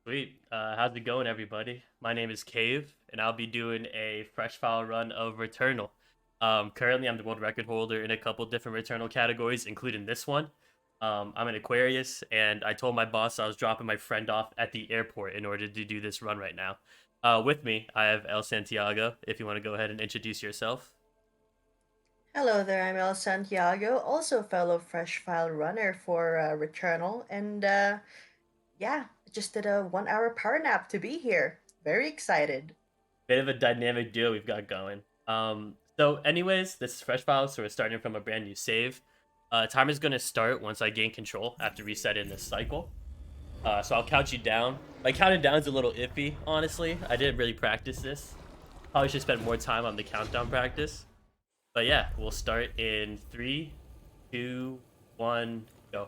Sweet. How's it going, everybody? My name is Cave, and I'll be doing a fresh file run of Returnal. Currently, I'm the world record holder in a couple different Returnal categories, including this one. I'm an Aquarius, and I told my boss I was dropping my friend off at the airport in order to do this run right now. With me, I have El Santiago. If you want to go ahead and introduce yourself. Hello there, I'm El Santiago, also a fellow Fresh File runner for Returnal, and yeah, just did a 1 hour power nap to be here. Very excited. Bit of a dynamic duo we've got going. Anyways, this is fresh files, so we're starting from a brand new save. Timer's gonna start once I gain control after resetting this cycle. So I'll count you down. My counting down is a little iffy, honestly. I didn't really practice this. Probably should spend more time on the countdown practice. But yeah, we'll start in three, two, one, go.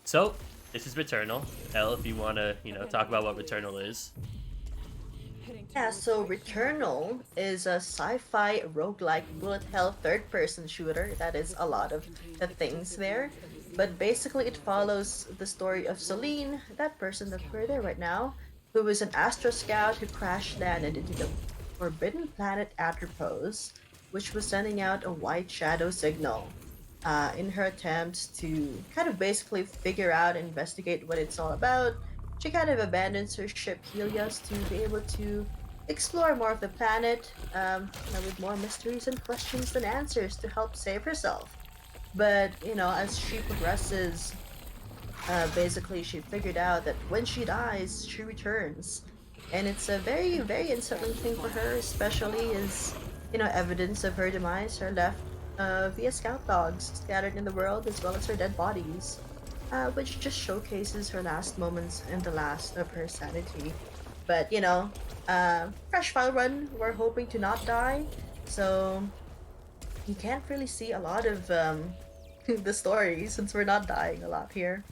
So this is Returnal. Elle, if you wanna, talk about what Returnal is. Yeah, so Returnal is a sci-fi roguelike bullet hell third-person shooter. That is a lot of the things there. But basically it follows the story of Celine, that person that we're there right now, who was an astro scout who crash landed into the forbidden planet Atropos, which was sending out a white shadow signal. In her attempts to kind of basically figure out and investigate what it's all about, she kind of abandons her ship Helios to be able to explore more of the planet, with more mysteries and questions than answers to help save herself. But, as she progresses, basically she figured out that when she dies, she returns. And it's a very, very unsettling thing for her, especially as, evidence of her demise are left via scout dogs scattered in the world, as well as her dead bodies, which just showcases her last moments and the last of her sanity. But, fresh file run, we're hoping to not die, so you can't really see a lot of the story since we're not dying a lot here.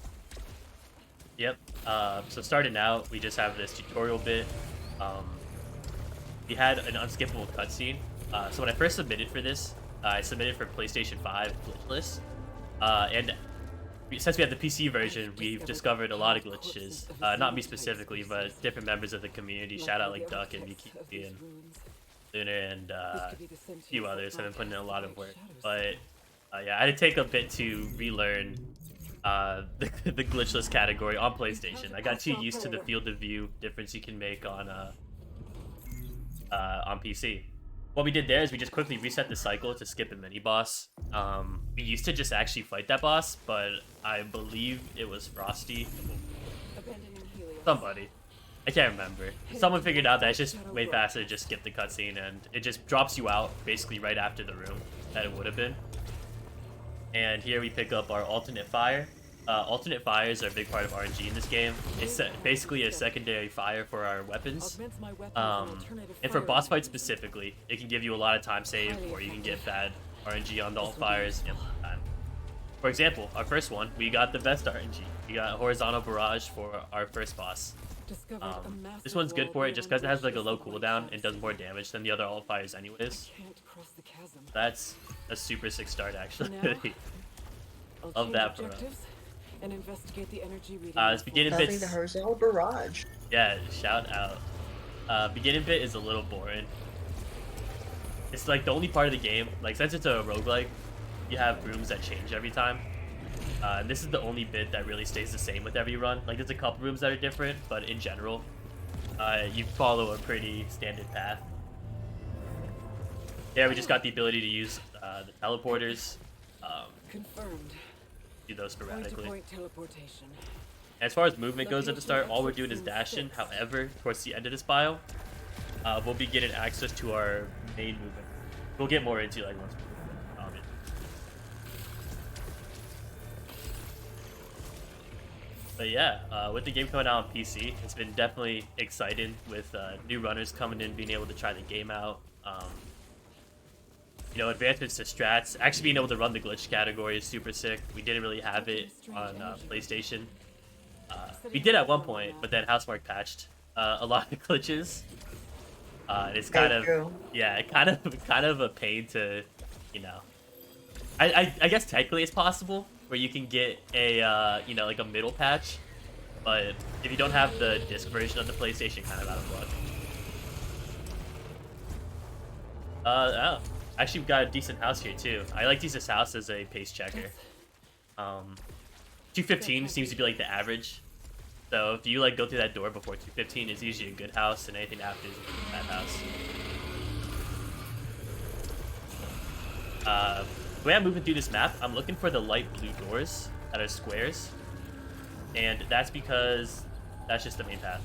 Yep. So starting out, we just have this tutorial bit. Um, we had an unskippable cutscene. So when I first submitted for this, I submitted for PlayStation 5 glitchless. And since we have the PC version, we've discovered a lot of glitches. Not me specifically, but different members of the community. Shout out like Duck and Miki and Lunar and a few others have been putting in a lot of work. But yeah, I had to take a bit to relearn the glitchless category on PlayStation. I got too used to the field of view difference you can make on PC. What we did there is we just quickly reset the cycle to skip a mini boss. We used to just actually fight that boss, but I believe it was Frosty. Somebody. I can't remember. Someone figured out that it's just way faster to just skip the cutscene, and it just drops you out basically right after the room that it would have been. And here we pick up our alternate fire. Alternate fires are a big part of RNG in this game. It's basically a secondary fire for our weapons. And for boss fights specifically, it can give you a lot of time save, or you can get bad RNG on the alt fires in time. For example, our first one, we got the best RNG. We got horizontal barrage for our first boss. This one's good for it just because it has like a low cooldown and does more damage than the other alt fires anyways. That's a super sick start actually. Love that, bro. This beginning Nothing the bit's horizontal barrage. yeah, shout out. Beginning bit is a little boring. It's like the only part of the game. Like since it's a roguelike, you have rooms that change every time. And this is the only bit that really stays the same with every run. Like there's a couple rooms that are different, but in general, you follow a pretty standard path. Yeah, we just got the ability to use the teleporters. Confirmed. Do those sporadically. Point-to-point teleportation. As far as movement goes at the start, all we're doing is dashing. However, towards the end of this bio, we'll be getting access to our main movement. We'll get more into like once we move it. But yeah, with the game coming out on PC, it's been definitely exciting with new runners coming in, being able to try the game out. Advancements to strats. Actually being able to run the glitch category is super sick. We didn't really have it on PlayStation. We did at one point, but then Housemarque patched a lot of glitches. It's kind Very of true. yeah, kind of a pain to, you know. I guess technically it's possible where you can get a like a middle patch, but if you don't have the disc version of the PlayStation, kind of out of luck. Oh, actually, we've got a decent house here too. I like to use this house as a pace checker. 215 seems to be like the average. So if you like go through that door before 215, it's usually a good house, and anything after is a bad house. The way I'm moving through this map, I'm looking for the light blue doors that are squares, and that's because that's just the main path.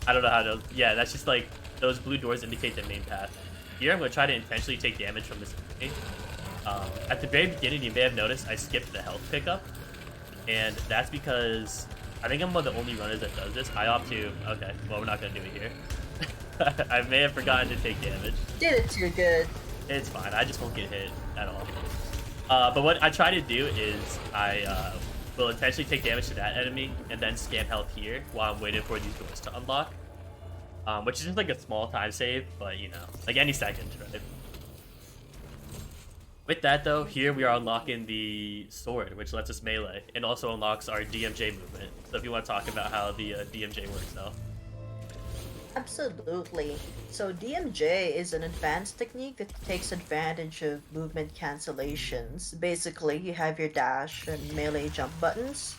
I don't know how to. Yeah, that's just like those blue doors indicate the main path. Here, I'm gonna try to intentionally take damage from this enemy. At the very beginning, you may have noticed I skipped the health pickup, and that's because I think I'm one of the only runners that does this. I opt to. Okay, well, we're not gonna do it here. I may have forgotten to take damage. Did it too good. It's fine. I just won't get hit at all. But what I try to do is I will intentionally take damage to that enemy and then scan health here while I'm waiting for these doors to unlock. Which is just like a small time save, but you know, like any second, right? With that though, here we are unlocking the sword, which lets us melee, and also unlocks our DMJ movement. So if you want to talk about how the DMJ works though. Absolutely. So DMJ is an advanced technique that takes advantage of movement cancellations. Basically, you have your dash and melee jump buttons,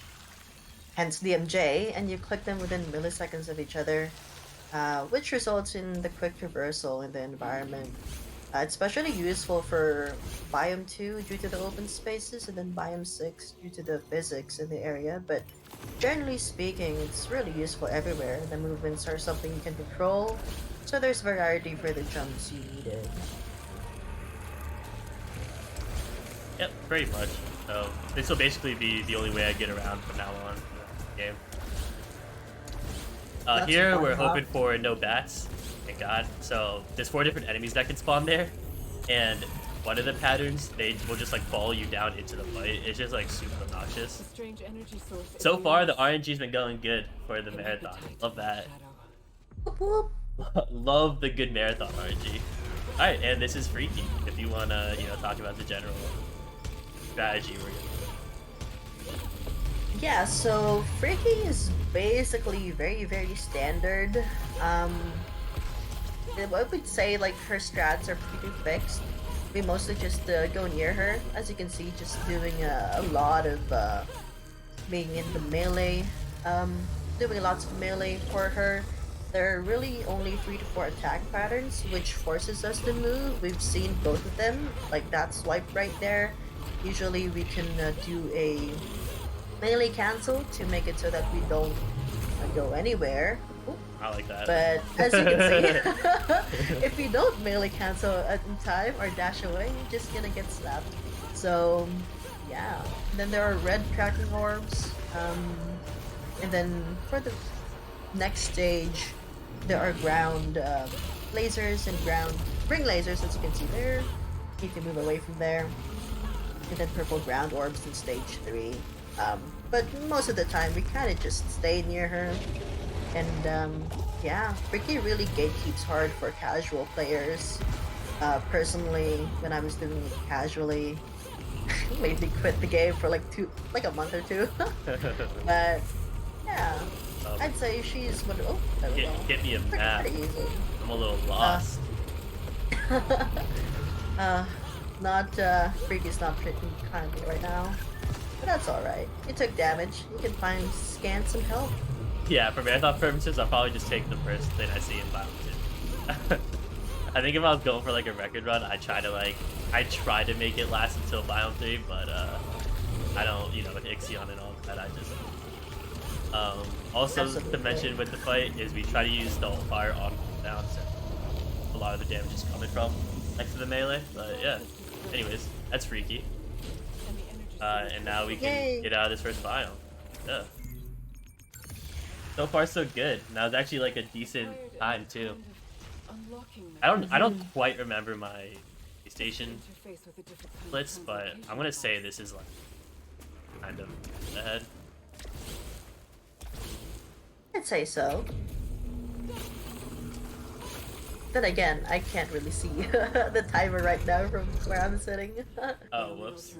hence DMJ, and you click them within milliseconds of each other, which results in the quick traversal in the environment. It's especially useful for Biome 2 due to the open spaces, and then Biome 6 due to the physics in the area, but generally speaking, it's really useful everywhere. The movements are something you can control, so there's variety for the jumps you needed. Yep, pretty much. So this will basically be the only way I get around from now on in the game. Here we're hoping for no bats. Thank God. So there's 4 different enemies that can spawn there, and one of the patterns, they will just like follow you down into the fight. It's just like super obnoxious. So far, the RNG's been going good for the marathon. Love that. Love the good marathon RNG. All right, and this is Freaky. If you wanna, you know, talk about the general strategy we're gonna. Yeah, so Freaky is basically very standard. I would say like her strats are pretty fixed. We mostly just go near her, as you can see, just doing a lot of being in the melee, doing lots of melee for her. There are really only 3 to 4 attack patterns, which forces us to move. We've seen both of them, like that swipe right there. Usually we can do a melee cancel to make it so that we don't go anywhere. Ooh. I like that. But as you can see, if you don't melee cancel in time or dash away, you're just gonna get slapped. So yeah. And then there are red tracking orbs. And then for the next stage, there are ground lasers and ground ring lasers, as you can see there. You can move away from there. And then purple ground orbs in stage 3. But most of the time, we kind of just stay near her. And yeah, Ricky really gatekeeps hard for casual players. Personally, when I was doing it casually, made me quit the game for like a month or 2. But yeah, I'd say she's one. Oh, there we go. Get me a map. Pretty easy. I'm a little lost. Freaky's not pretty kind of me right now. But that's alright. You took damage. You can scan some help. Yeah, for marathon purposes, I'll probably just take the first thing I see in Biome 2. I think if I was going for like a record run, I try to make it last until Biome 3, but I don't, you know, with Ixion and all that, I just also Absolutely. to mention with the fight is we try to use the ult fire on cooldown, so a lot of the damage is coming from next to the melee. But yeah, anyways, that's Freaky. And now we can get out of this first biome. Yeah. So far so good. Now it's actually like a decent time too. I don't quite remember my PlayStation splits, but I'm gonna say this is like kind of ahead. I'd say so. Then again, I can't really see the timer right now from where I'm sitting. Oh, whoops.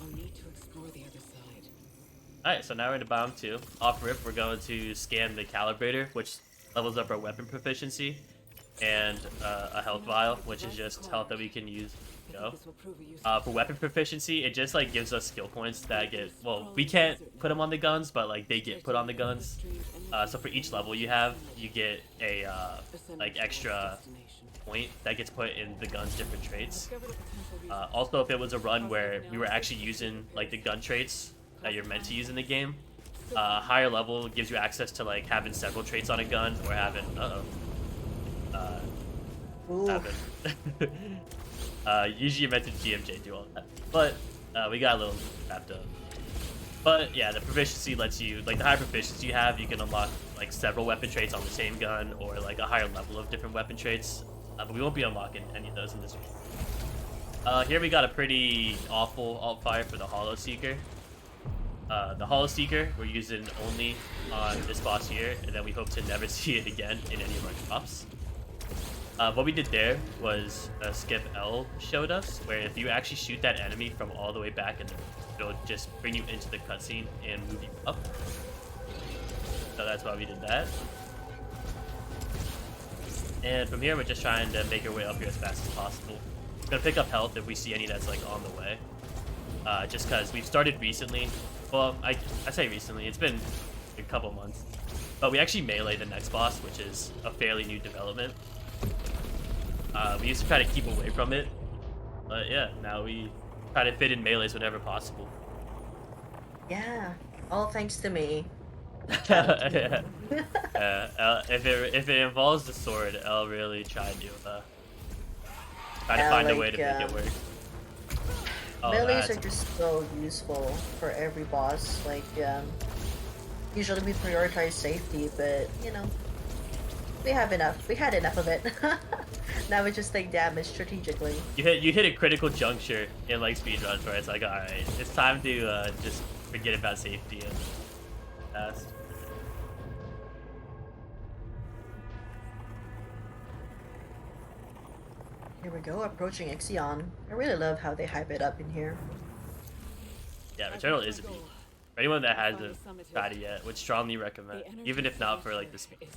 I'll need to explore the other side. Alright, so now we're into biome 2. Off rip, we're going to scan the calibrator, which levels up our weapon proficiency, and a health vial, which is just health that we can use. Go. For weapon proficiency, it just like gives us skill points that get, well, we can't put them on the guns, but like they get put on the guns. So for each level you have, you get a like extra point that gets put in the gun's different traits. Also, if it was a run where we were actually using like the gun traits that you're meant to use in the game, higher level gives you access to like having several traits on a gun or having having usually you're meant to GMJ do all that, but we got a little wrapped up. But yeah, the proficiency lets you, like the higher proficiency you have, you can unlock like several weapon traits on the same gun or like a higher level of different weapon traits. But we won't be unlocking any of those in this one. Here we got a pretty awful alt fire for the Hollow Seeker. The Hollow Seeker we're using only on this boss here, and then we hope to never see it again in any of our drops. What we did there was skip L showed us, where if you actually shoot that enemy from all the way back, and it'll just bring you into the cutscene and move you up. So that's why we did that. And from here, we're just trying to make our way up here as fast as possible. We're gonna pick up health if we see any that's like on the way. Just because we've started recently. Well, I say recently, it's been a couple months. But we actually melee the next boss, which is a fairly new development. We used to try to keep away from it, but yeah, now we try to fit in melees whenever possible. Yeah, all thanks to me. Yeah. If it involves the sword, I'll really try to find a way to make it work. Melees are just so useful for every boss. Like, usually we prioritize safety, but you know, we have enough. We had enough of it. Now we just take damage strategically. You hit a critical juncture in like speedruns where it's like, all right, it's time to just forget about safety and fast. Here we go, approaching Ixion. I really love how they hype it up in here. Yeah, Returnal is a beat. For anyone that hasn't tried it yet, would strongly recommend, even if not for like the speed,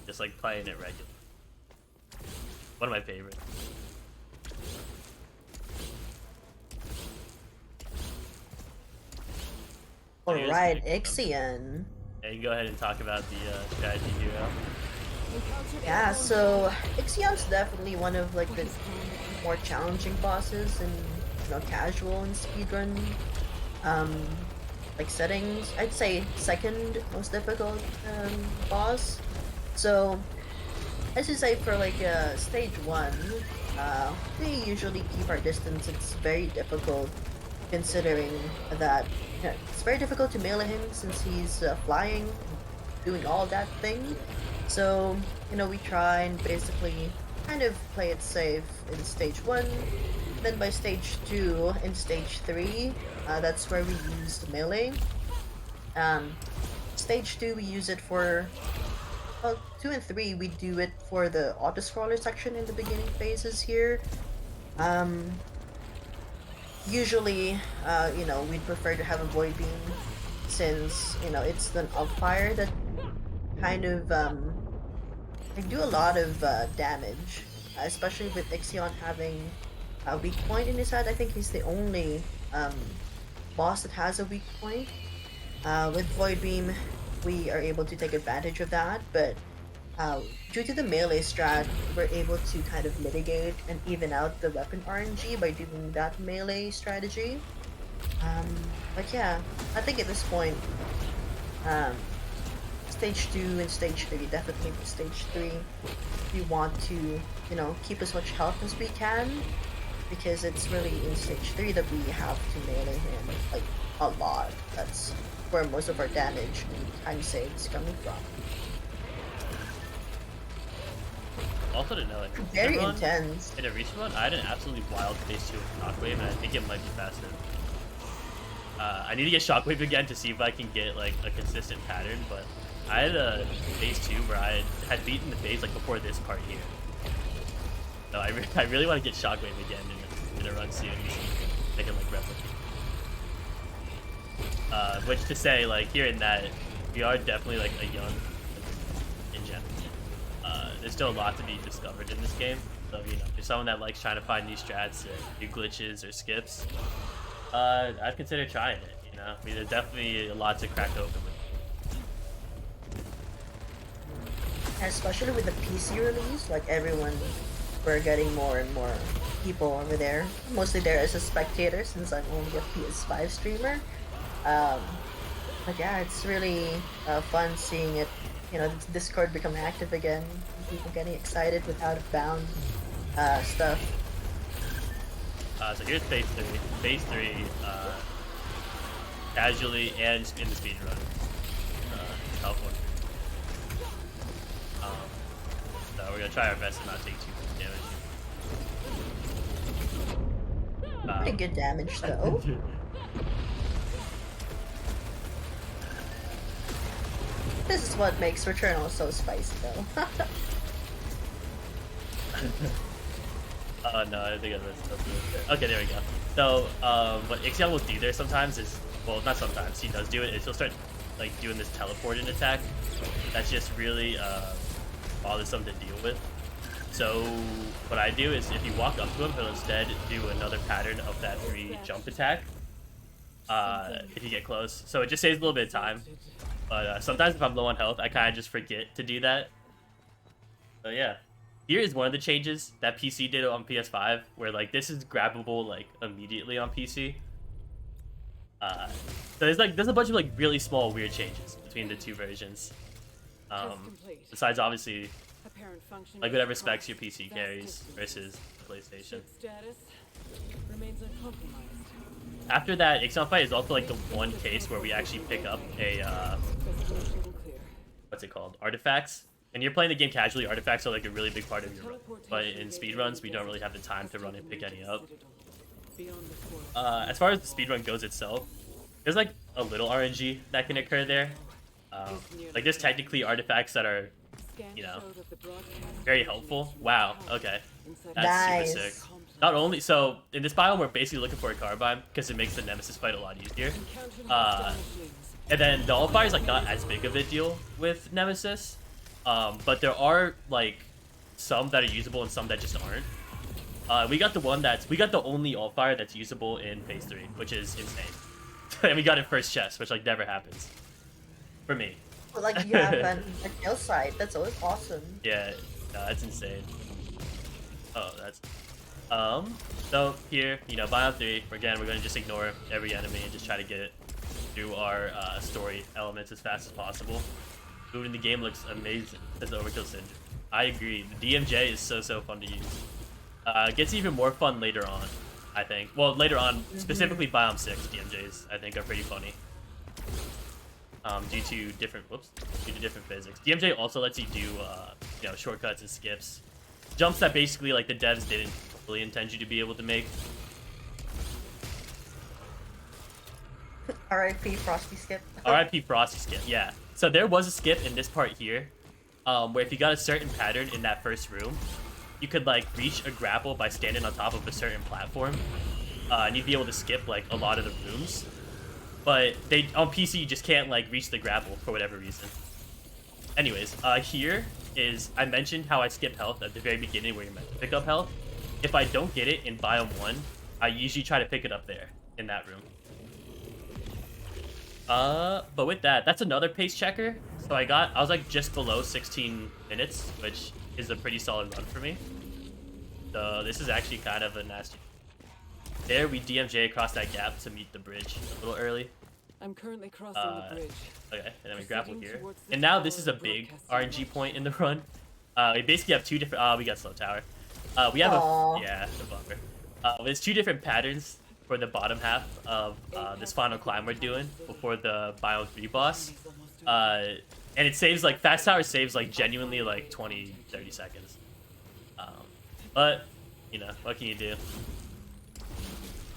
just like playing it regular. One of my favorites. Alright, Ixion. Yeah, you can go ahead and talk about the strategy hero. Yeah, so Ixion's definitely one of like the more challenging bosses in, you know, casual and speedrun like settings. I'd say second most difficult boss. So as you say, for like stage 1, we usually keep our distance. It's very difficult considering that it's very difficult to melee him since he's flying, doing all that thing. So, you know, we try and basically kind of play it safe in stage 1. Then by stage 2 and stage 3, that's where we use the melee. Stage 2 we use it for, well, 2 and 3 we do it for the auto-scroller section in the beginning phases here. Usually, you know, we'd prefer to have a Void Beam since, you know, it's an up-fire that kind of they do a lot of damage, especially with Ixion having a weak point in his head. I think he's the only boss that has a weak point. With Void Beam, we are able to take advantage of that, but due to the melee strat, we're able to kind of mitigate and even out the weapon RNG by doing that melee strategy. But yeah, I think at this point, stage 2 and stage 3, definitely for stage 3, we want to, you know, keep as much health as we can, because it's really in stage 3 that we have to melee him, like, a lot. That's where most of our damage and time save is coming from. Also to know, like, Very intense. In a recent run, I had an absolutely wild phase 2 with Shockwave, and I think it might be faster. I need to get Shockwave again to see if I can get like a consistent pattern, but I had a phase 2 where I had beaten the phase like before this part here. So I really want to get Shockwave again in a run soon, so I can like replicate. Which to say, like, here in that, we are definitely, like, a young in gen. There's still a lot to be discovered in this game. So, you know, if you're someone that likes trying to find new strats or new glitches or skips, I'd consider trying it, you know? I mean, there's definitely a lot to crack open with. And especially with the PC release, like everyone, we're getting more and more people over there. Mostly there as a spectator since I'm only a PS5 streamer. But yeah, it's really fun seeing it, you know, Discord become active again. People getting excited with out of bound stuff. So here's phase 3. Phase 3, casually and in the speedrun. Teleport. So we're gonna try our best to not take too much damage. Pretty good damage though. This is what makes Returnal so spicy though. Oh no, I think I messed up. Okay, there we go. So, what Ixion will do there sometimes is, well, not sometimes, he does do it, is he'll start, like, doing this teleporting attack. That's just really, bothersome to deal with. So, what I do is, if you walk up to him, he'll instead do another pattern of that 3 jump attack. If you get close. So it just saves a little bit of time. But sometimes if I'm low on health, I kind of just forget to do that. So yeah. Here is one of the changes that PC did on PS5, where like this is grabbable like immediately on PC. So there's a bunch of like really small weird changes between the two versions. Besides obviously like whatever specs your PC carries versus PlayStation. After that, Ixion fight is also like the one case where we actually pick up a what's it called? Artifacts. And you're playing the game casually, artifacts are like a really big part of your run. But in speedruns, we don't really have the time to run and pick any up. As far as the speedrun goes itself, there's like a little RNG that can occur there. Like there's technically artifacts that are, you know, very helpful. Wow, okay. That's nice. Super sick. Not only, so in this biome we're basically looking for a carbine because it makes the Nemesis fight a lot easier. And then the All-Fire is like not as big of a deal with Nemesis. But there are like some that are usable and some that just aren't. We got the only All-Fire that's usable in phase 3, which is insane. And we got it first chest, which like never happens. For me. Well, like you have a kill site, that's always awesome. Yeah, no, that's insane. Oh, that's so here, you know, biome 3, again, we're gonna just ignore every enemy and just try to get through our story elements as fast as possible. Moving the game looks amazing, says Overkill Syndrome. I agree. The DMJ is so fun to use. It gets even more fun later on, I think. Well, later on, specifically Biome 6 DMJs, I think, are pretty funny. Due to different physics. DMJ also lets you do, you know, shortcuts and skips. Jumps that basically, like, the devs didn't really intend you to be able to make. R.I.P. Frosty Skip. R.I.P. Frosty Skip, yeah. So there was a skip in this part here, where if you got a certain pattern in that first room, you could like reach a grapple by standing on top of a certain platform, and you'd be able to skip like a lot of the rooms. But they on PC you just can't like reach the grapple for whatever reason. Anyways, here is I mentioned how I skip health at the very beginning where you're meant to pick up health. If I don't get it in biome 1, I usually try to pick it up there in that room. But with that, that's another pace checker. So I was like just below 16 minutes, which is a pretty solid run for me. So this is actually kind of a nasty. There we DMJ across that gap to meet the bridge a little early. I'm currently crossing the bridge. Okay, and then we grapple here. And now this is a big RNG point in the run. We basically have two different, we got slow tower. We have the bumper. There's two different patterns for the bottom half of this final climb we're doing before the Biome 3 boss. And it saves, like, Fast Tower saves, like, genuinely, like, 20-30 seconds. But, you know, what can you do?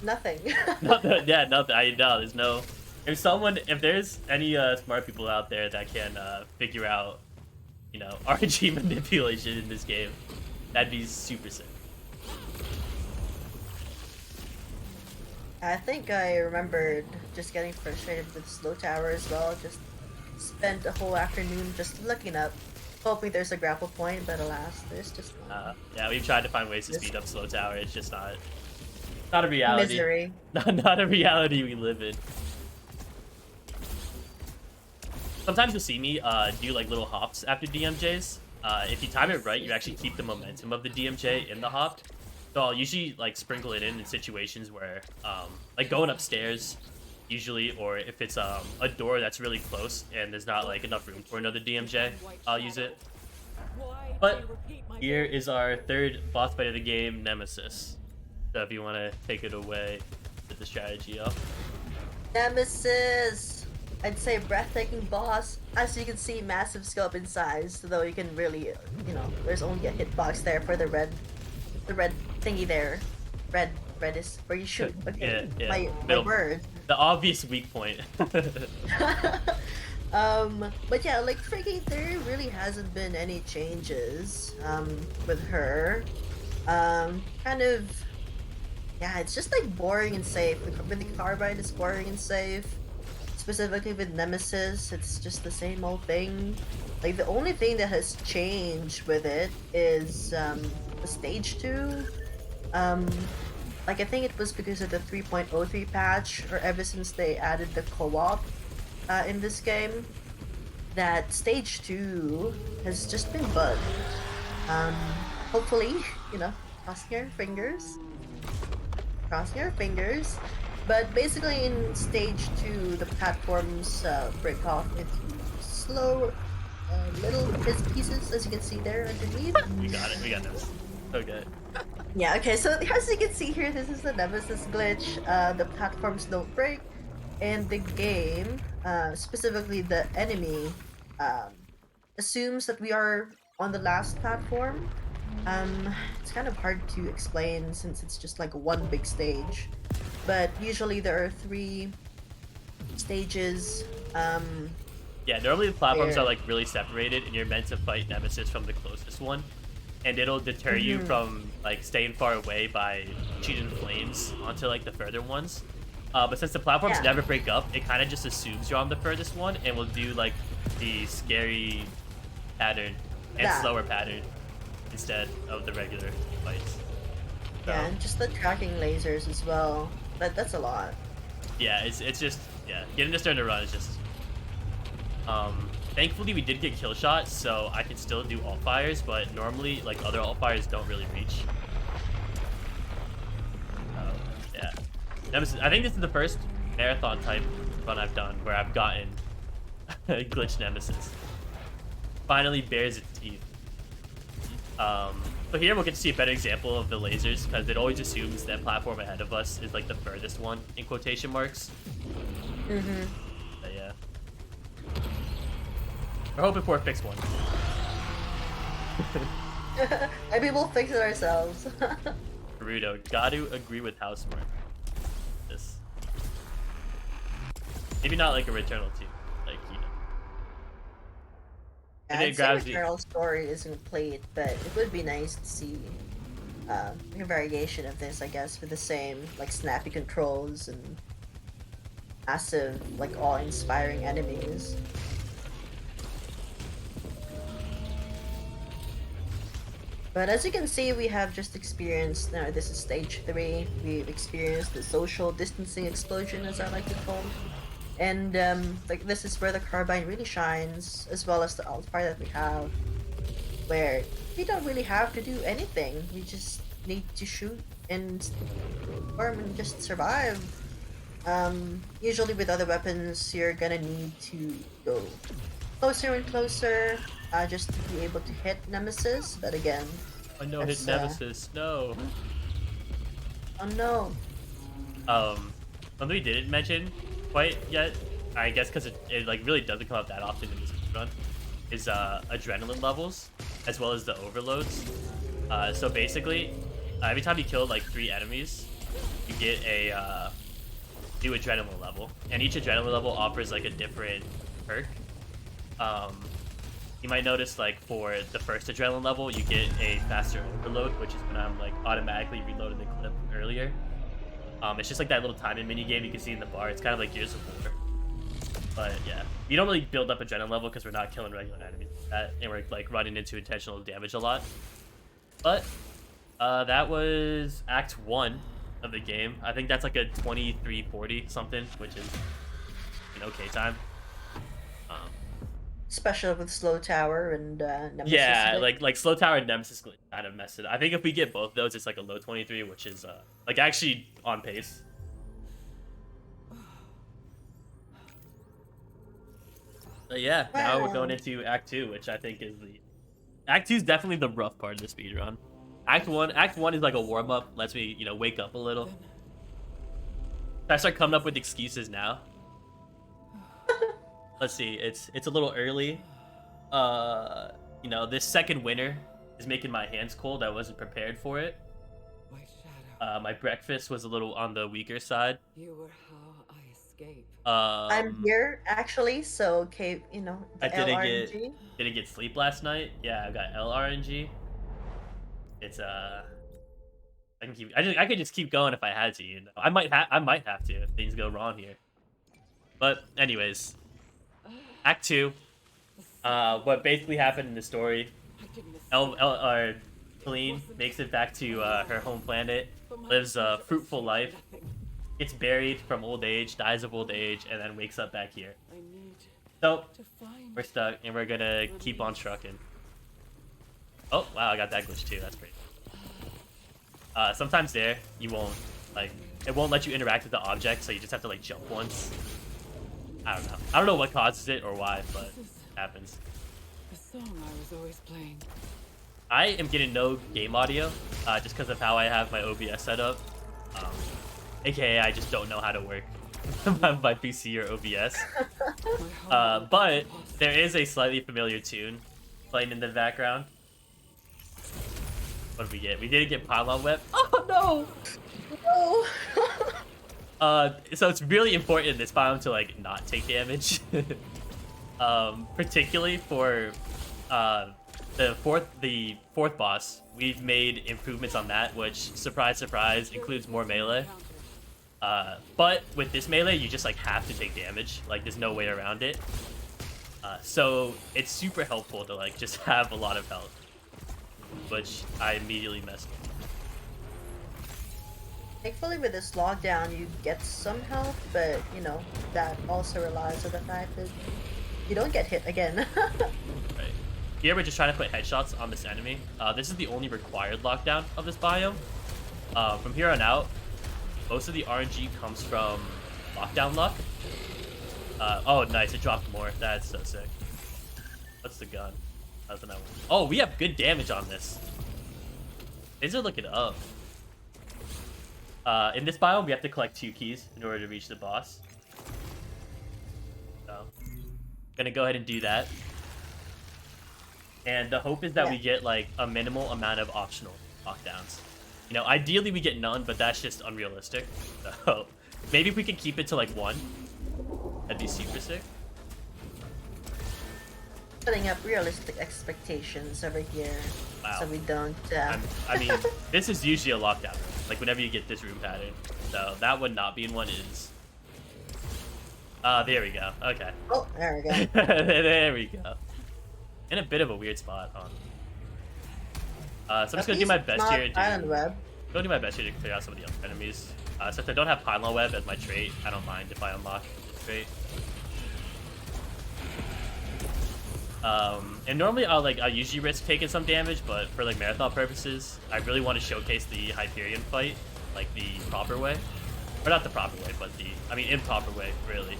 Nothing. Nothing. Yeah, nothing. I know, there's no... If there's any smart people out there that can figure out, you know, RNG manipulation in this game, that'd be super sick. I think I remembered just getting frustrated with slow tower as well. Just spent a whole afternoon just looking up, hoping there's a grapple point, but alas, there's just none. Yeah, we've tried to find ways to Just speed up slow tower. It's just not a reality. misery. Not a reality we live in. Sometimes you'll see me do like little hops after DMJs. If you time it right, you actually keep the momentum of the DMJ in the hop. So I'll usually like sprinkle it in situations where like going upstairs usually, or if it's a door that's really close and there's not like enough room for another DMJ, I'll use it. But here is our third boss fight of the game, Nemesis. So if you want to take it away with the strategy up. Nemesis! I'd say breathtaking boss. As you can see, massive scope in size, though you can really, you know, there's only a hitbox there for the red thingy there. Red is where you shoot. Okay, Yeah, my word. The obvious weak point. But yeah, like freaking there really hasn't been any changes, with her. Kind of, yeah, it's just like boring and safe. With the carbine, it's boring and safe. Specifically with Nemesis, it's just the same old thing. Like the only thing that has changed with it is the stage 2. Like I think it was because of the 3.03 patch, or ever since they added the co-op in this game, that stage 2 has just been bugged. Hopefully, you know, crossing your fingers. Crossing your fingers. But basically in stage 2, the platforms break off into slow little pieces, as you can see there underneath. We got it, we got this. Okay. Yeah, okay, so as you can see here, this is the Nemesis glitch. The platforms don't break, and the game, specifically the enemy, assumes that we are on the last platform. It's kind of hard to explain since it's just like one big stage. But usually there are 3 stages. Yeah, normally the platforms Where- are like really separated, and you're meant to fight Nemesis from the closest one, and it'll deter you from like staying far away by shooting flames onto like the further ones. But since the platforms Yeah. never break up, it kind of just assumes you're on the furthest one, and will do like the scary pattern and Yeah. slower pattern instead of the regular fights. So, Yeah, and just the tracking lasers as well. That's a lot. yeah, it's just yeah, getting this turn to run is just. Thankfully we did get kill shots, so I can still do alt fires, but normally like other alt fires don't really reach. Yeah, Nemesis. I think this is the first marathon type run I've done where I've gotten glitch Nemesis. Finally bears its teeth. But here we'll get to see a better example of the lasers, because it always assumes that platform ahead of us is like the furthest one in quotation marks. But yeah. We're hoping for a fixed one. Maybe we'll fix it ourselves. Naruto, gotta agree with how smart this. Maybe not like a Returnal too, like you know. And I'd it say grabs you. Returnal story isn't played, but it would be nice to see like a variation of this, I guess, with the same like snappy controls and massive, like awe-inspiring enemies. But as you can see, we have just experienced, now this is stage 3, we've experienced the social distancing explosion, as I like to call it. And like this is where the carbine really shines, as well as the alt fire that we have, where we don't really have to do anything. We just need to shoot and farm and just survive. Usually with other weapons, you're gonna need to go closer and closer, just to be able to hit Nemesis. But again, Oh no, hit that's, Nemesis, no. oh no. Something we didn't mention quite yet, I guess because it like really doesn't come up that often in this run, is adrenaline levels, as well as the overloads. So basically, every time you kill like 3 enemies, you get a new adrenaline level, and each adrenaline level offers like a different perk. You might notice like for the first adrenaline level, you get a faster overload, which is when I'm like automatically reloading the clip earlier. It's just like that little timing mini game you can see in the bar. It's kind of like Gears of War. But yeah, you don't really build up adrenaline level because we're not killing regular enemies like that, and we're like running into intentional damage a lot. But that was Act 1 of the game. I think that's like a 23:40 something, which is an okay time. Especially with Slow Tower and Nemesis. Yeah, like Slow Tower and Nemesis kind of messed it up. I think if we get both those, it's like a low 23, which is like actually on pace. But yeah, now we're going into Act 2, which I think is Act 2 is definitely the rough part of the speed run. Act 1 is like a warm up, lets me, you know, wake up a little. I start coming up with excuses now. Let's see, it's a little early. You know, this second winter is making my hands cold. I wasn't prepared for it. White shadow. My breakfast was a little on the weaker side. You were how I escaped. I'm here actually, so okay, you know, the I LRNG. didn't get sleep last night. Yeah, I got LRNG. It's I could just keep going if I had to, you know. I might have to if things go wrong here. But anyways, Act 2. What basically happened in the story, Colleen makes it back to her home planet, lives a fruitful life, gets buried from old age, dies of old age, and then wakes up back here. So, we're stuck, and we're gonna keep on trucking. Oh, wow, I got that glitch too, that's great. Sometimes there, you won't, like, it won't let you interact with the object, so you just have to, like, jump once. I don't know. I don't know what causes it or why, but it happens. The song I was always playing. I am getting no game audio, just because of how I have my OBS set up. AKA, I just don't know how to work my PC or OBS. But there is a slightly familiar tune playing in the background. What did we get? We didn't get Pylon Web. Oh no! No. So it's really important in this biome to like not take damage. Particularly for the fourth boss. We've made improvements on that, which, surprise, surprise, includes more melee. But with this melee, you just like have to take damage. Like there's no way around it. So it's super helpful to like just have a lot of health, which I immediately messed with. Thankfully, with this lockdown, you get some health, but you know that also relies on the fact that you don't get hit again. Right. Here we're just trying to put headshots on this enemy. This is the only required lockdown of this biome. From here on out, most of the RNG comes from lockdown luck. Oh, nice. It dropped more. That's so sick. What's the gun? That's another one. Oh, we have good damage on this. These are looking up. In this biome, we have to collect 2 keys in order to reach the boss. So, gonna go ahead and do that. And the hope is that we get like a minimal amount of optional lockdowns. You know, ideally we get none, but that's just unrealistic. So maybe if we could keep it to like 1, that'd be super sick. Putting up realistic expectations over here, Wow. so we don't. I mean, this is usually a lockdown room. Like whenever you get this room pattern, so that would not be in one is. There we go. Okay. Oh, there we go. There we go. In a bit of a weird spot, huh? So I'm just gonna do my best here to do my best here to clear out some of the other enemies. Since I don't have Pylon Web as my trait, I don't mind if I unlock this trait. And normally I'll usually risk taking some damage, but for like marathon purposes, I really want to showcase the Hyperion fight, like the proper way. Or not the proper way, but improper way, really.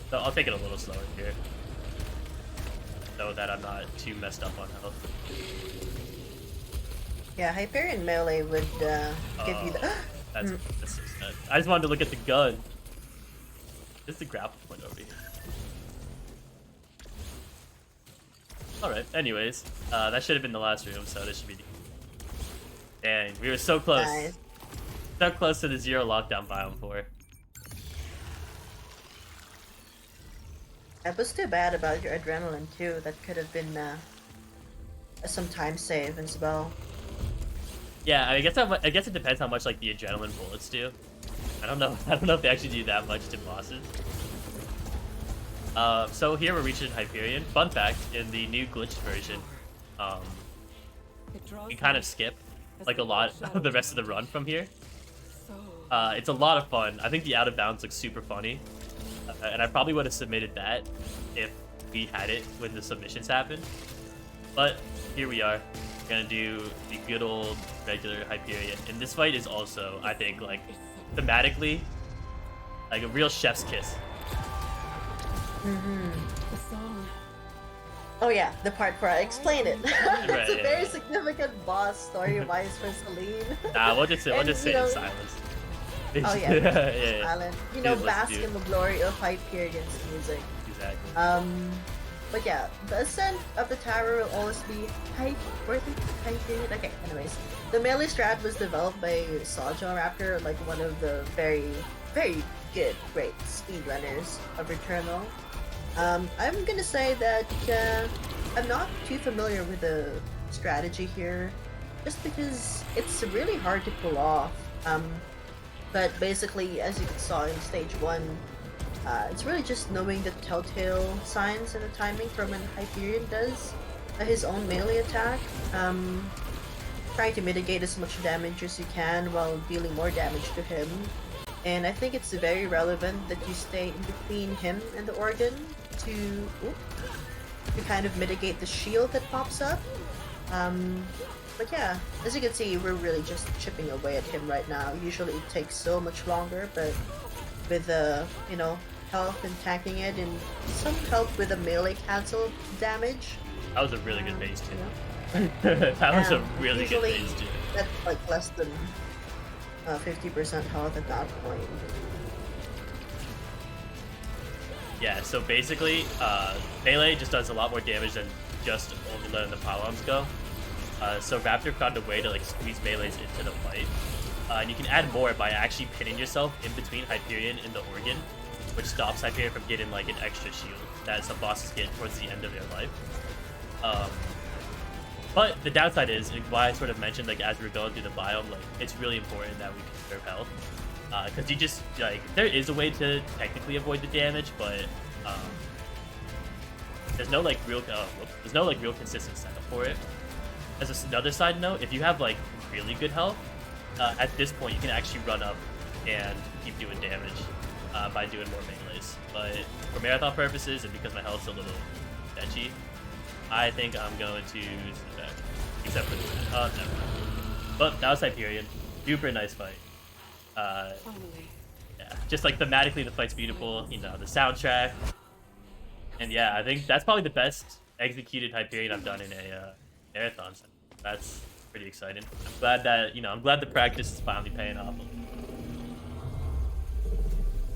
So I'll take it a little slower here, so that I'm not too messed up on health. Yeah, Hyperion melee would give you the. That's so sad. I just wanted to look at the gun. There's the grapple point over here. Alright, anyways. That should have been the last room, so this should be the... Dang, we were so close. Nice. So close to the 0 lockdown biome 4. It was too bad about your adrenaline too. That could have been a some time save as well. Yeah, I guess it depends how much like the adrenaline bullets do. I don't know. I don't know if they actually do that much to bosses. So here we're reaching Hyperion. Fun fact: in the new glitched version, you kind of skip like a lot of the rest of the run from here. It's a lot of fun. I think the out of bounds looks super funny, and I probably would have submitted that if we had it when the submissions happened. But here we are. We're gonna do the good old regular Hyperion, and this fight is also, I think, like thematically, like a real chef's kiss. The song. Oh yeah, the part where I explain it. Right, It's a yeah, very yeah. significant boss story-wise for Celine. Nah, we'll just say And, it you know- in silence. Oh yeah, yeah. Alan. You know, Dude, let's bask do it. in the glory of Hyperion's music. Exactly. But yeah, the ascent of the tower will always be worthy. Hyperion. Okay, anyways. The melee strat was developed by Sawjaw Raptor, like one of the very, very great speedrunners of Returnal. I'm gonna say that I'm not too familiar with the strategy here, just because it's really hard to pull off. But basically, as you saw in stage 1, it's really just knowing the telltale signs and the timing from when Hyperion does his own melee attack. Trying to mitigate as much damage as you can while dealing more damage to him. And I think it's very relevant that you stay in between him and the organ to kind of mitigate the shield that pops up. But yeah, as you can see, we're really just chipping away at him right now. Usually it takes so much longer, but with you know, health and tanking it and some help with the melee cancel damage. That was a really good base too. You know? That was a really good usually base too. that's like less than 50% health at that point. Yeah, so basically, melee just does a lot more damage than just only letting the pylons go. So Raptor found a way to like squeeze melees into the fight. And you can add more by actually pinning yourself in between Hyperion and the organ, which stops Hyperion from getting like an extra shield that some bosses get towards the end of their life. But the downside is, and why I sort of mentioned like as we're going through the biome, like it's really important that we conserve health. Because you just like there is a way to technically avoid the damage, but there's no like real consistent setup for it. As another side note, if you have like really good health, at this point you can actually run up and keep doing damage by doing more melees. But for marathon purposes and because my health's a little sketchy, I think I'm going to sit back. Except for this. Oh, never mind. But that was Hyperion. Super nice fight. Finally. Yeah, just like thematically the fight's beautiful, you know, the soundtrack. And yeah, I think that's probably the best executed Hyperion I've done in a marathon. So that's pretty exciting. I'm glad that, you know, I'm glad the practice is finally paying off.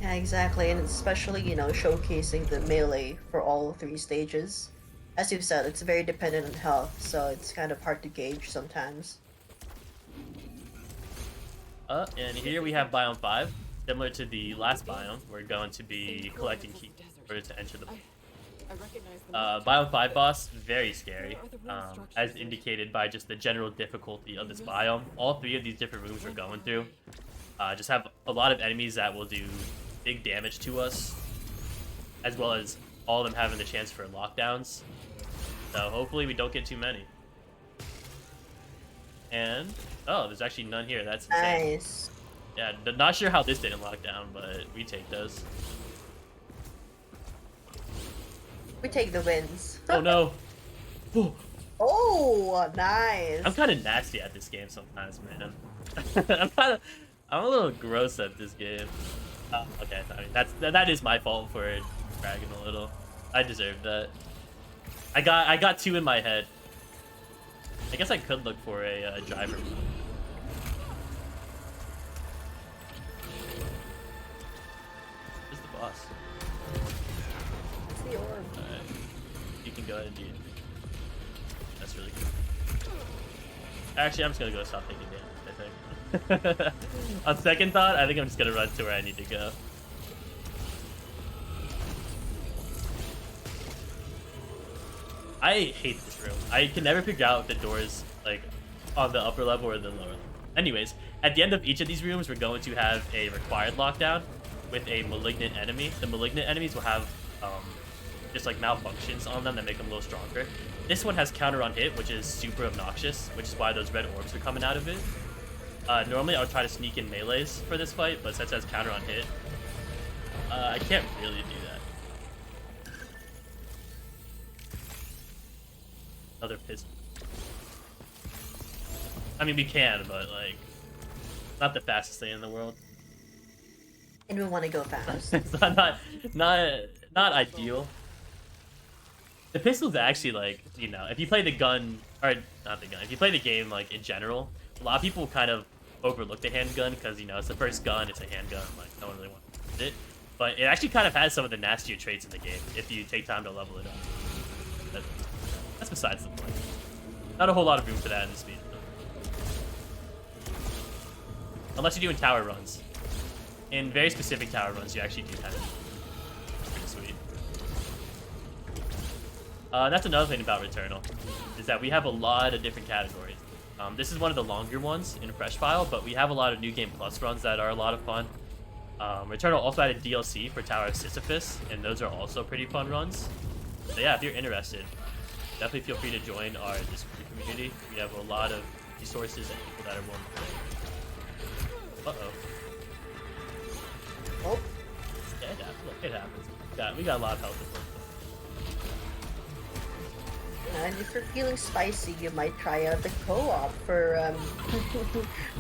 Yeah, exactly, and especially, you know, showcasing the melee for all 3 stages. As you've said, it's very dependent on health, so it's kind of hard to gauge sometimes. And here we have Biome 5. Similar to the last biome, we're going to be collecting keys in order to enter the I recognize them. Biome 5 boss, very scary, as indicated by just the general difficulty of this biome. All 3 of these different rooms we're going through just have a lot of enemies that will do big damage to us, as well as all of them having the chance for lockdowns. So hopefully we don't get too many. And, oh, there's actually none here. That's insane. Nice. Yeah, not sure how this didn't lock down, but we take those. We take the wins. Oh no. Oh, Oh, nice. I'm kind of nasty at this game sometimes, man. I'm a little gross at this game. Okay, I mean that is my fault for bragging a little. I deserved that. I got 2 in my head. I guess I could look for a driver. Who's the boss? It's the orb. Alright. You can go ahead and do it. That's really good. Actually, I'm just gonna go stop taking damage, I think. On second thought, I think I'm just gonna run to where I need to go. I hate this room. I can never figure out if the door is like on the upper level or the lower level. Anyways, at the end of each of these rooms, we're going to have a required lockdown with a malignant enemy. The malignant enemies will have just like malfunctions on them that make them a little stronger. This one has counter on hit, which is super obnoxious, which is why those red orbs are coming out of it. Normally, I would try to sneak in melees for this fight, but since it has counter on hit, I can't really do that. Another pistol. I mean, we can, but like, not the fastest thing in the world. And we want to go fast. It's not ideal. The pistol's actually like, you know, if you play the gun, or not the gun, if you play the game like in general, a lot of people kind of overlook the handgun because, you know, it's the first gun, it's a handgun, like no one really wants to use it. But it actually kind of has some of the nastier traits in the game if you take time to level it up. But that's besides the point. Not a whole lot of room for that in the speed. Unless you're doing tower runs. In very specific tower runs, you actually do have it. Pretty sweet. That's another thing about Returnal, is that we have a lot of different categories. This is one of the longer ones in Fresh File, but we have a lot of New Game Plus runs that are a lot of fun. Returnal also had a DLC for Tower of Sisyphus, and those are also pretty fun runs. So yeah, if you're interested, definitely feel free to join our Discord community. We have a lot of resources and people that are willing to play. Uh-oh. Oh, Yeah, it happens. We got a lot of health. and if you're feeling spicy, you might try out the co-op for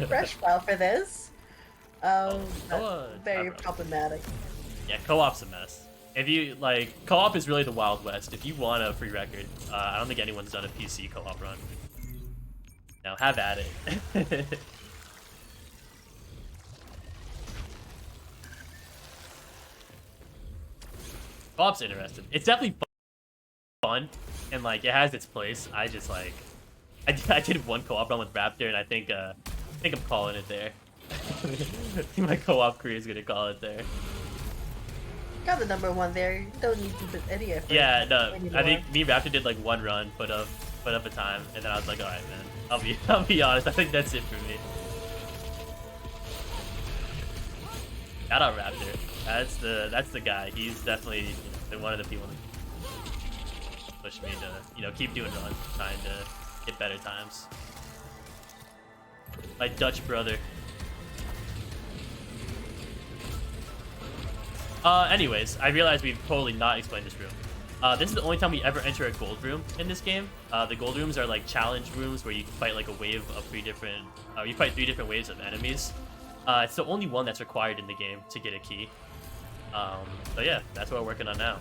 Fresh File for this. That's very problematic. Yeah, co-op's a mess. If you like, co-op is really the Wild West. If you want a free record, I don't think anyone's done a PC co-op run. Now have at it. Co-op's interesting. It's definitely fun, and like it has its place. I just like, I did one co-op run with Raptor, and I think I'm calling it there. I think my co-op career is gonna call it there. Got the #1 there. You don't need to put any effort. Yeah, no. anymore. I think me and Raptor did like one run, put up a time, and then I was like, all right, man. I'll be honest. I think that's it for me. Shout out Raptor. That's the guy. He's definitely been one of the people that pushed me to keep doing runs, trying to get better times. My Dutch brother. Anyways, I realized we've totally not explained this room. This is the only time we ever enter a gold room in this game. The gold rooms are like challenge rooms where you can fight like a wave of you fight 3 different waves of enemies. It's the only one that's required in the game to get a key. So yeah, that's what we're working on now.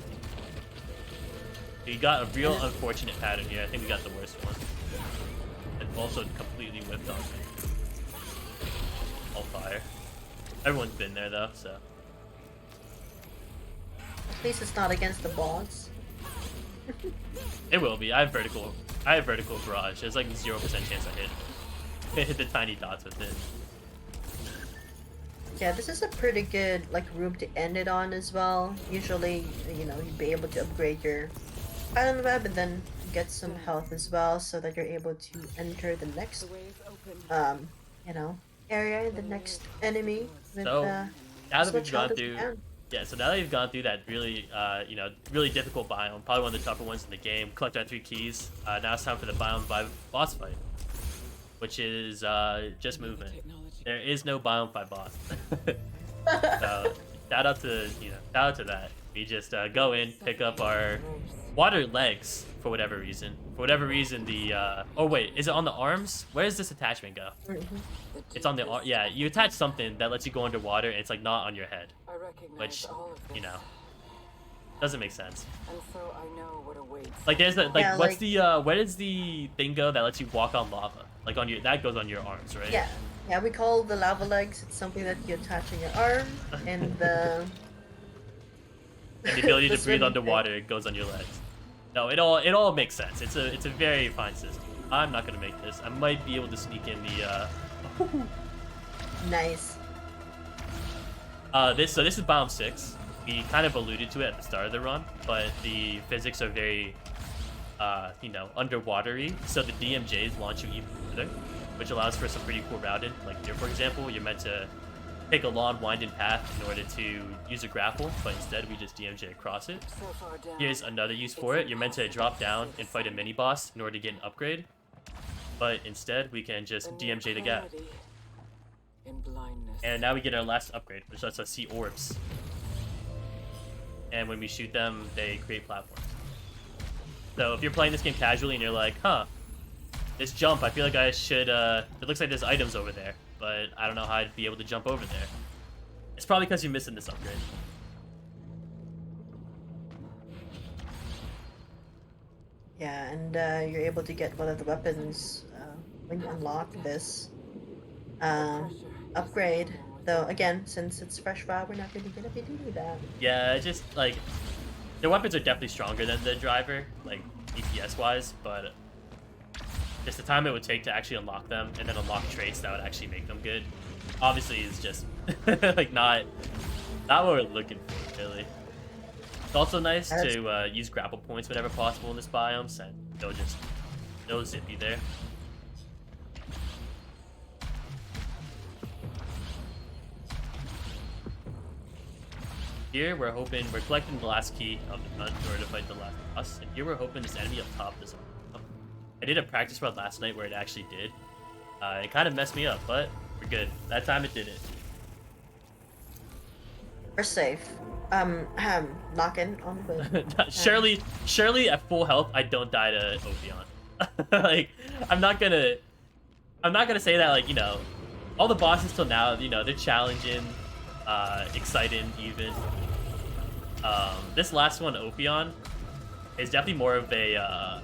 We got a real unfortunate pattern here. I think we got the worst one. And also completely whipped on me. All fire. Everyone's been there though, so. At least it's not against the boss. It will be. I have vertical barrage. There's like 0% chance I hit the tiny dots with it. Yeah, this is a pretty good like room to end it on as well. Usually, you'd be able to upgrade your island web and then get some health as well, so that you're able to enter the next, area, the next enemy. With, So now that we've gone as through, we can. yeah. So now that we've gone through that really, really difficult biome, probably one of the tougher ones in the game. Collect our 3 keys. Now it's time for the biome 5 boss fight, which is just movement. There is no biome 5 boss. So shout out to that. We just go in, pick up our water legs for whatever reason. For whatever reason, the oh wait, is it on the arms? Where does this attachment go? It's on the yeah. You attach something that lets you go underwater, and it's like not on your head, which doesn't make sense. And so I know what awaits. Like there's the Yeah, what's like- the where does the thing go that lets you walk on lava? Like on your that goes on your arms, right? Yeah, we call the lava legs. It's something that you attach in your arm, and the And the ability the to breathe swimming underwater goes on your legs. No, it all makes sense. It's a very fine system. I'm not gonna make this. I might be able to sneak in the nice. this is biome 6. We kind of alluded to it at the start of the run, but the physics are very you know, underwatery, so the DMJs launch you even further, which allows for some pretty cool routing. Like here, for example, you're meant to take a long winding path in order to use a grapple, but instead we just DMJ across it. So far down. Here's another use for it. You're meant to drop down and fight a mini boss in order to get an upgrade, but instead we can just DMJ the gap. In blindness. And now we get our last upgrade, which lets us see orbs. And when we shoot them, they create platforms. So if you're playing this game casually and you're like, huh, this jump, I feel like I should, it looks like there's items over there, but I don't know how I'd be able to jump over there. It's probably because you're missing this upgrade. Yeah, and you're able to get one of the weapons when you unlock this upgrade. Though again, since it's fresh file, we're not really gonna be doing that. Yeah, it's just like the weapons are definitely stronger than the driver, like DPS wise, but just the time it would take to actually unlock them and then unlock traits that would actually make them good, obviously is just like not what we're looking for, really. It's also nice to use grapple points whenever possible in this biome, and they'll zip you there. Here we're collecting the last key of the gun in order to fight the last boss, and here we're hoping this enemy up top doesn't come. I did a practice run last night where it actually did. It kind of messed me up, but we're good. That time it didn't. We're safe. Knocking on wood. Surely at full health I don't die to Ophion. Like I'm not gonna say that, like, you know, all the bosses till now, you know, they're challenging, exciting even. This last one, Ophion, is definitely more of a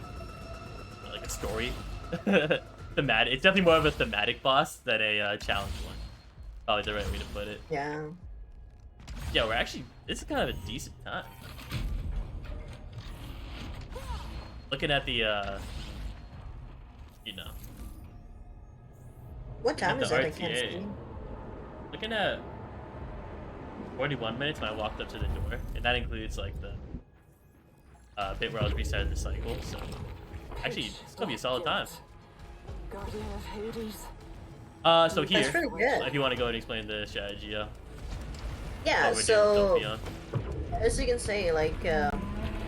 like a story thematic. It's definitely more of a thematic boss than a challenge one. Probably the right way to put it. Yeah. Yeah, this is kind of a decent time. Looking at the, you know. What time is it? I RTA. can't see. Looking at 41 minutes when I walked up to the door, and that includes like the bit where I was resetting the cycle. So actually, it's gonna be a solid time. Guardian of Hades. So here, That's pretty good. if you want to go and explain the strategy, Yeah, what we're so doing with Ophion. as you can say, like,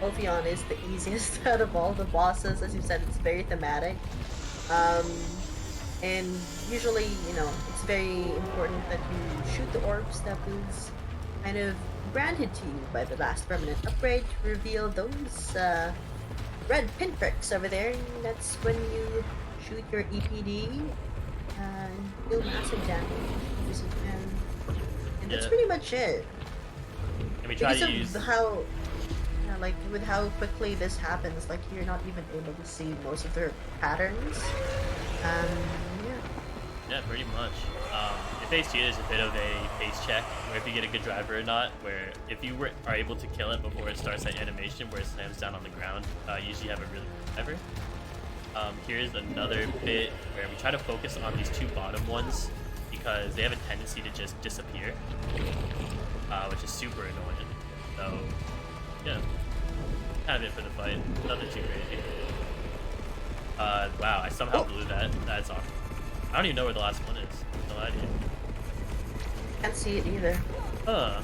Ophion is the easiest out of all the bosses. As you said, it's very thematic. And usually, you know, it's very important that you shoot the orbs that was kind of granted to you by the last permanent upgrade to reveal those red pinpricks over there. And that's when you shoot your EPD and deal massive damage. And that's Yeah. pretty much it. And we try Because to of use. how, yeah, like with how quickly this happens, like you're not even able to see most of their patterns. Yeah. Yeah, pretty much. In phase 2, there's a bit of a pace check, where if you get a good driver or not, where if you are able to kill it before it starts that animation where it slams down on the ground, you usually have a really good driver. Here's another bit where we try to focus on these two bottom ones, because they have a tendency to just disappear, which is super annoying. So, yeah, kind of it for the fight. Nothing too crazy. Wow, I somehow blew that. That's awesome. I don't even know where the last one is. No idea. Can't see it either. Huh.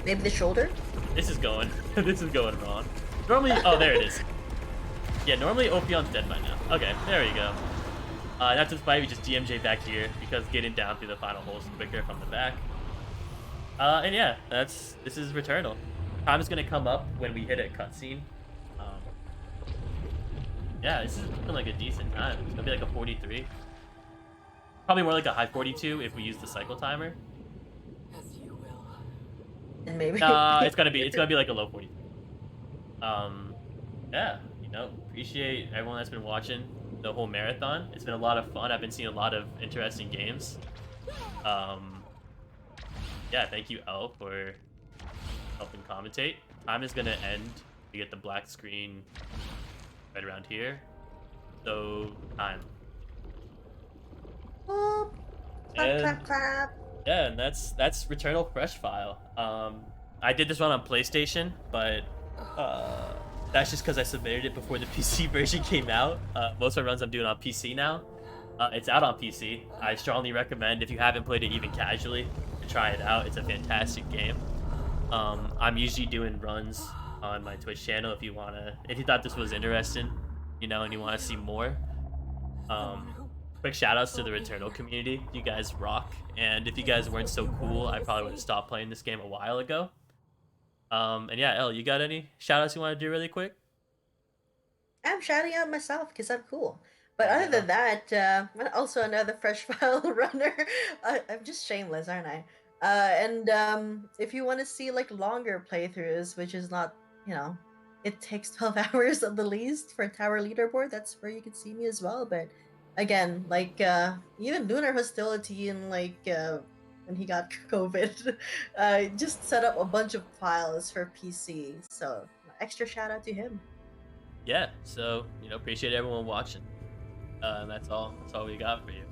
Maybe the shoulder? This is going. This is going wrong. Normally, oh, there it is. Yeah, normally Ophion's dead by now. Okay, there we go. After the fight, we just DMJ back here because getting down through the final holes is quicker from the back. And yeah, this is Returnal. Time is gonna come up when we hit a cutscene. Yeah, this is looking like a decent time. It's gonna be like a 43. Probably more like a high 42 if we use the cycle timer. As you will. And maybe. It's gonna be like a low 43. Yeah, you know, appreciate everyone that's been watching the whole marathon. It's been a lot of fun. I've been seeing a lot of interesting games. Yeah, thank you, Elle, for helping commentate. Time is gonna end. We get the black screen right around here. So, time. Oh, clap, And- clap, clap. Yeah, and that's Returnal Fresh File. I did this one on PlayStation, but That's just because I submitted it before the PC version came out. Most of my runs I'm doing on PC now. It's out on PC. I strongly recommend, if you haven't played it even casually, to try it out. It's a fantastic game. I'm usually doing runs on my Twitch channel if you thought this was interesting, you know, and you want to see more. Quick shout outs to the Returnal community. You guys rock. And if you guys weren't so cool, I probably would have stopped playing this game a while ago. And yeah, Elle, you got any shout outs you want to do really quick? I'm shouting out myself because I'm cool. But There other you go. than that, I'm also another fresh file runner. I'm just shameless, aren't I? And if you want to see like longer playthroughs, which is not, you know, it takes 12 hours at the least for Tower Leaderboard, that's where you can see me as well. But again, like even Lunar Hostility and like when he got COVID, just set up a bunch of files for PC. So extra shout out to him. Yeah, so, you know, appreciate everyone watching. And that's all we got for you.